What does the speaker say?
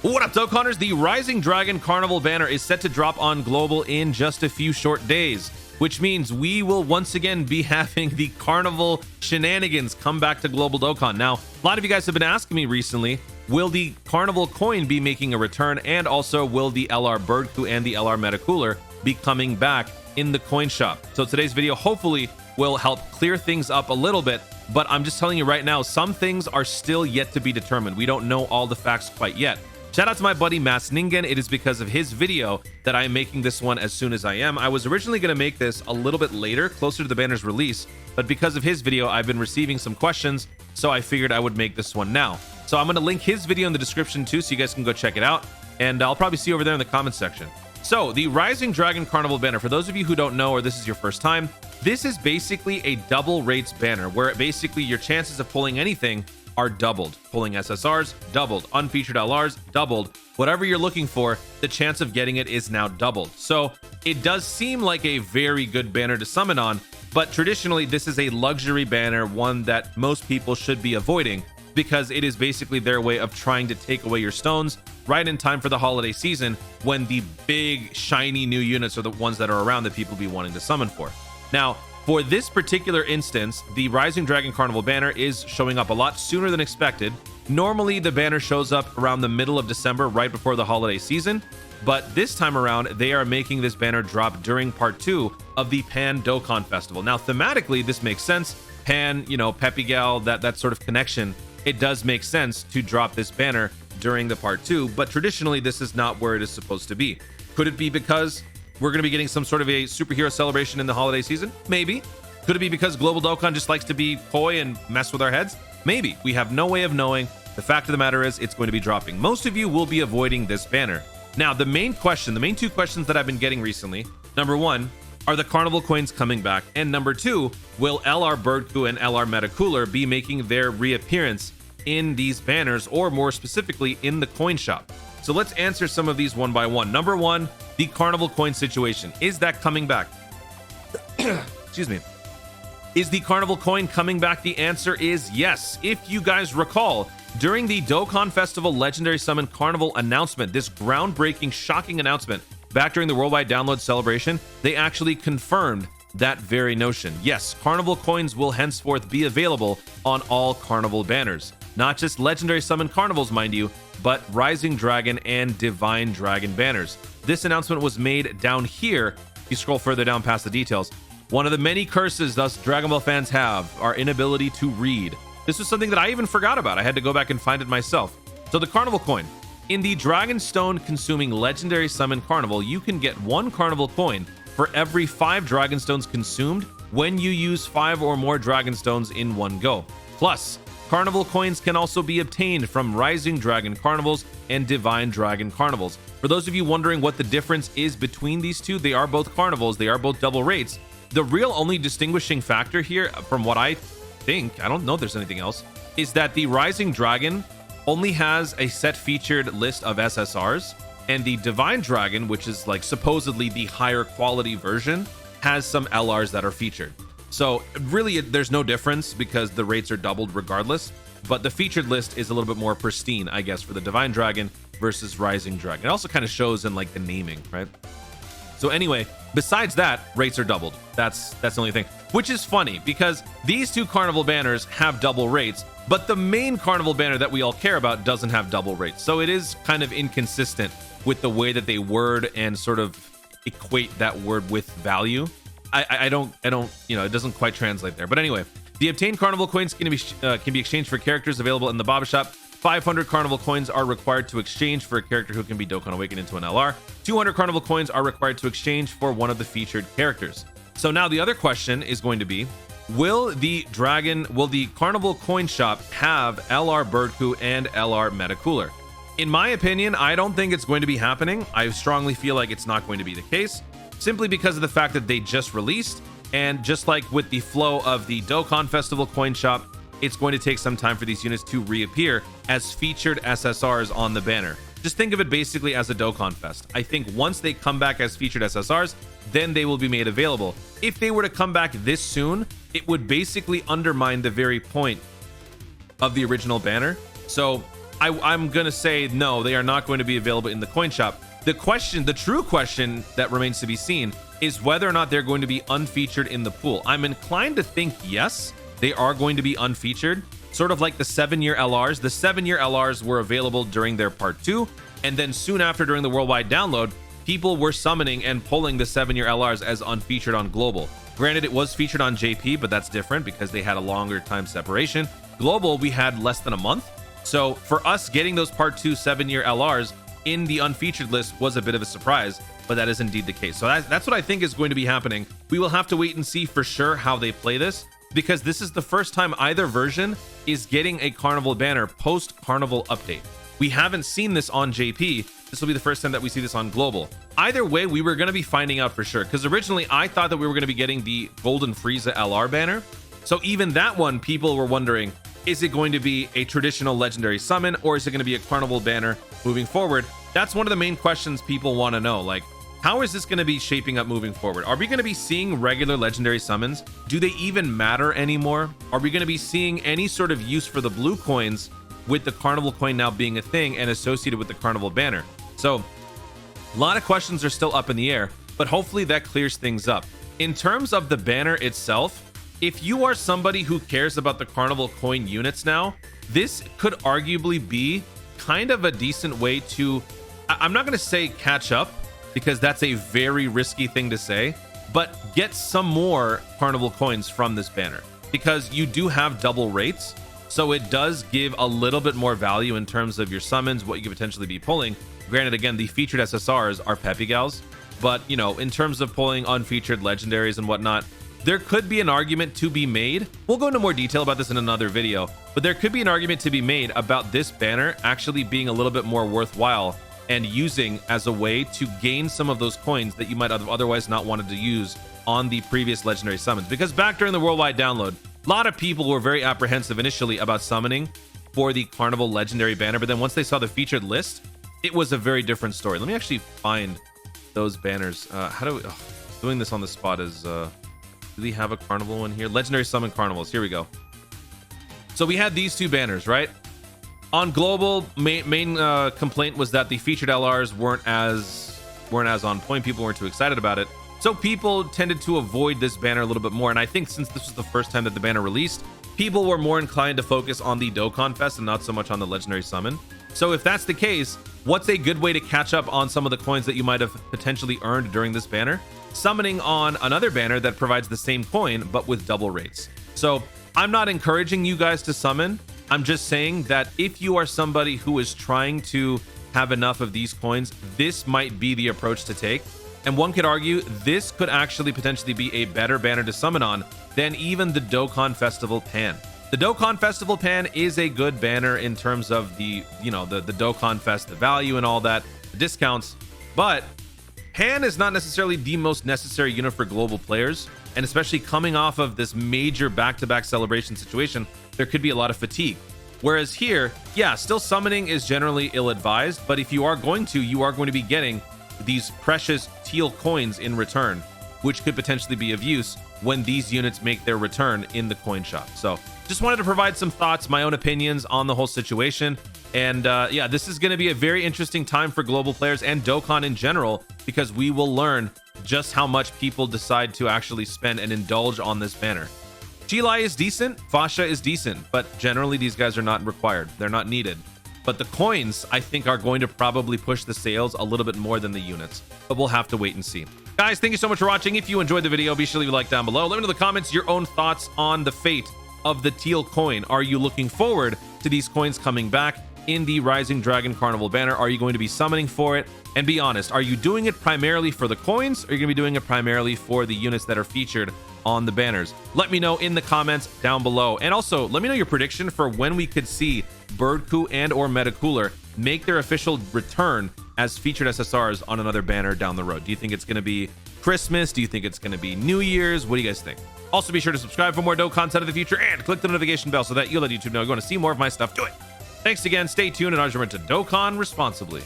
What up, Dokkaners? The Rising Dragon Carnival banner is set to drop on global in just a few short days, which means we will once again be having the Carnival shenanigans come back to global Dokkan. Now, a lot of you guys have been asking me recently, will the Carnival coin be making a return, and also will the LR Birdcoo and the LR Metacooler be coming back in the coin shop? So today's video hopefully will help clear things up a little bit, but I'm just telling you right now, some things are still yet to be determined. We don't know all the facts quite yet. Shout out to my buddy Masked Ningen. It is because of his video that I am making this one as soon as I am. I was originally going to make this a little bit later, closer to the banner's release, but because of his video, I've been receiving some questions, so I figured I would make this one now. So I'm going to link his video in the description too, so you guys can go check it out, and I'll probably see you over there in the comments section. So the Rising Dragon Carnival banner, for those of you who don't know, or this is your first time, this is basically a double rates banner, where basically your chances of pulling anything are doubled. Pulling SSRs, doubled. Unfeatured LRs, doubled. Whatever you're looking for, the chance of getting it is now doubled. So it does seem like a very good banner to summon on, but traditionally this is a luxury banner, one that most people should be avoiding, because it is basically their way of trying to take away your stones right in time for the holiday season, when the big shiny new units are the ones that are around that people be wanting to summon for. Now, for this particular instance, the Rising Dragon Carnival banner is showing up a lot sooner than expected. Normally, the banner shows up around the middle of December, right before the holiday season, but this time around, they are making this banner drop during part 2 of the Pan Dokkan Festival. Now, thematically, this makes sense. Pan, you know, Peppy Gal, that sort of connection, it does make sense to drop this banner during the part 2, but traditionally, this is not where it is supposed to be. Could it be because we're going to be getting some sort of a superhero celebration in the holiday season? Maybe. Could it be because Global Dokkan just likes to be coy and mess with our heads? Maybe. We have no way of knowing. The fact of the matter is, it's going to be dropping. Most of you will be avoiding this banner. Now, the main two questions that I've been getting recently, number one, are the Carnival coins coming back? And number two, will LR Birdcoo and LR Metacooler be making their reappearance in these banners, or more specifically, in the coin shop? So let's answer some of these one by one. Number one, the Carnival coin situation. Is that coming back? Excuse me. Is the Carnival coin coming back? The answer is yes. If you guys recall, during the Dokkan Festival Legendary Summon Carnival announcement, this groundbreaking, shocking announcement back during the Worldwide Download celebration, they actually confirmed that very notion. Yes, Carnival coins will henceforth be available on all Carnival banners. Not just Legendary Summon Carnivals, mind you, but Rising Dragon and Divine Dragon banners. This announcement was made down here. If you scroll further down past the details, one of the many curses us Dragon Ball fans have, our inability to read. This was something that I even forgot about. I had to go back and find it myself. So the Carnival coin. In the Dragonstone consuming Legendary Summon Carnival, you can get 1 Carnival coin for every 5 Dragonstones consumed when you use 5 or more Dragonstones in one go. Plus, Carnival coins can also be obtained from Rising Dragon Carnivals and Divine Dragon Carnivals. For those of you wondering what the difference is between these two, they are both Carnivals, they are both double rates. The real only distinguishing factor here, from what I think, I don't know if there's anything else, is that the Rising Dragon only has a set featured list of SSRs, and the Divine Dragon, which is like supposedly the higher quality version, has some LRs that are featured. So really, there's no difference because the rates are doubled regardless, but the featured list is a little bit more pristine, I guess, for the Divine Dragon versus Rising Dragon. It also kind of shows in like the naming, right? So anyway, besides that, rates are doubled. That's the only thing, which is funny because these two Carnival banners have double rates, but the main Carnival banner that we all care about doesn't have double rates. So it is kind of inconsistent with the way that they word and sort of equate that word with value. I don't, you know, it doesn't quite translate there. But anyway, the obtained Carnival coins can be exchanged for characters available in the Baba Shop. 500 Carnival coins are required to exchange for a character who can be Dokkan Awakened into an LR. 200 Carnival coins are required to exchange for one of the featured characters. So now the other question is going to be, will the Carnival coin shop have LR Birdcoo and LR Metacooler? In my opinion, I don't think it's going to be happening. I strongly feel like it's not going to be the case, simply because of the fact that they just released, and just like with the flow of the Dokkan Festival coin shop, it's going to take some time for these units to reappear as featured SSRs on the banner. Just think of it basically as a Dokkan Fest. I think once they come back as featured SSRs, then they will be made available. If they were to come back this soon, it would basically undermine the very point of the original banner. So I'm gonna say no, they are not going to be available in the coin shop. The true question that remains to be seen is whether or not they're going to be unfeatured in the pool. I'm inclined to think yes, they are going to be unfeatured, sort of like the 7-year LRs. The 7-year LRs were available during their part 2, and then soon after, during the worldwide download, people were summoning and pulling the 7-year LRs as unfeatured on global. Granted, it was featured on JP, but that's different because they had a longer time separation. Global, we had less than a month. So for us, getting those part 2 7-year LRs in the unfeatured list was a bit of a surprise, but that is indeed the case. So that's what I think is going to be happening. We will have to wait and see for sure how they play this, because this is the first time either version is getting a Carnival banner post Carnival update. We haven't seen this on JP. This will be the first time that we see this on global. Either way, we were going to be finding out for sure, because originally I thought that we were going to be getting the Golden Frieza LR banner. So even that one, people were wondering, is it going to be a traditional legendary summon, or is it going to be a Carnival banner moving forward? That's one of the main questions people want to know. Like, how is this going to be shaping up moving forward? Are we going to be seeing regular legendary summons? Do they even matter anymore? Are we going to be seeing any sort of use for the blue coins with the Carnival coin now being a thing and associated with the Carnival banner? So a lot of questions are still up in the air, but hopefully that clears things up. In terms of the banner itself, if you are somebody who cares about the Carnival coin units now, this could arguably be kind of a decent way to, I'm not going to say catch up, because that's a very risky thing to say, but get some more Carnival coins from this banner, because you do have double rates. So it does give a little bit more value in terms of your summons, what you could potentially be pulling. Granted, again, the featured SSRs are Peppy Gals, but you know, in terms of pulling unfeatured legendaries and whatnot, there could be an argument to be made. We'll go into more detail about this in another video, but there could be an argument to be made about this banner actually being a little bit more worthwhile and using as a way to gain some of those coins that you might have otherwise not wanted to use on the previous legendary summons. Because back during the worldwide download, a lot of people were very apprehensive initially about summoning for the Carnival legendary banner, but then once they saw the featured list, it was a very different story. Let me actually find those banners. How do we, doing this on the spot is, do we have a Carnival one here? Legendary summon Carnivals. Here we go. So we had these two banners, right? On global, main complaint was that the featured LRs weren't as on point. People weren't too excited about it, so people tended to avoid this banner a little bit more. And I think since this was the first time that the banner released, people were more inclined to focus on the Dokkan Fest and not so much on the legendary summon. So if that's the case, what's a good way to catch up on some of the coins that you might have potentially earned during this banner? Summoning on another banner that provides the same coin but with double rates. So I'm not encouraging you guys to summon. I'm just saying that if you are somebody who is trying to have enough of these coins, this might be the approach to take. And one could argue this could actually potentially be a better banner to summon on than even the Dokkan Festival Pan. The Dokkan Festival Pan is a good banner in terms of the, you know, the Dokkan Fest, the value and all that, the discounts, but Pan is not necessarily the most necessary unit for global players, and especially coming off of this major back-to-back celebration situation, there could be a lot of fatigue. Whereas here, yeah, still summoning is generally ill-advised, but if you are going to, you are going to be getting these precious teal coins in return, which could potentially be of use when these units make their return in the coin shop. So just wanted to provide some thoughts, my own opinions on the whole situation. And yeah, this is going to be a very interesting time for global players and Dokkan in general, because we will learn just how much people decide to actually spend and indulge on this banner. Chilai is decent, Fasha is decent, but generally these guys are not required. They're not needed. But the coins, I think, are going to probably push the sales a little bit more than the units, but we'll have to wait and see. Guys, thank you so much for watching. If you enjoyed the video, be sure to leave a like down below. Let me know in the comments your own thoughts on the fate of the teal coin. Are you looking forward to these coins coming back in the Rising Dragon Carnival banner? Are you going to be summoning for it? And be honest, are you doing it primarily for the coins, or are you going to be doing it primarily for the units that are featured on the banners? Let me know in the comments down below. And also, let me know your prediction for when we could see Birdcoo and or Metacooler make their official return as featured SSRs on another banner down the road. Do you think it's going to be Christmas? Do you think it's going to be New Year's? What do you guys think? Also, be sure to subscribe for more Dokkan content of the future and click the notification bell so that you'll let YouTube know you want to see more of my stuff. Do it. Thanks again. Stay tuned, and I'll to Dokkan responsibly.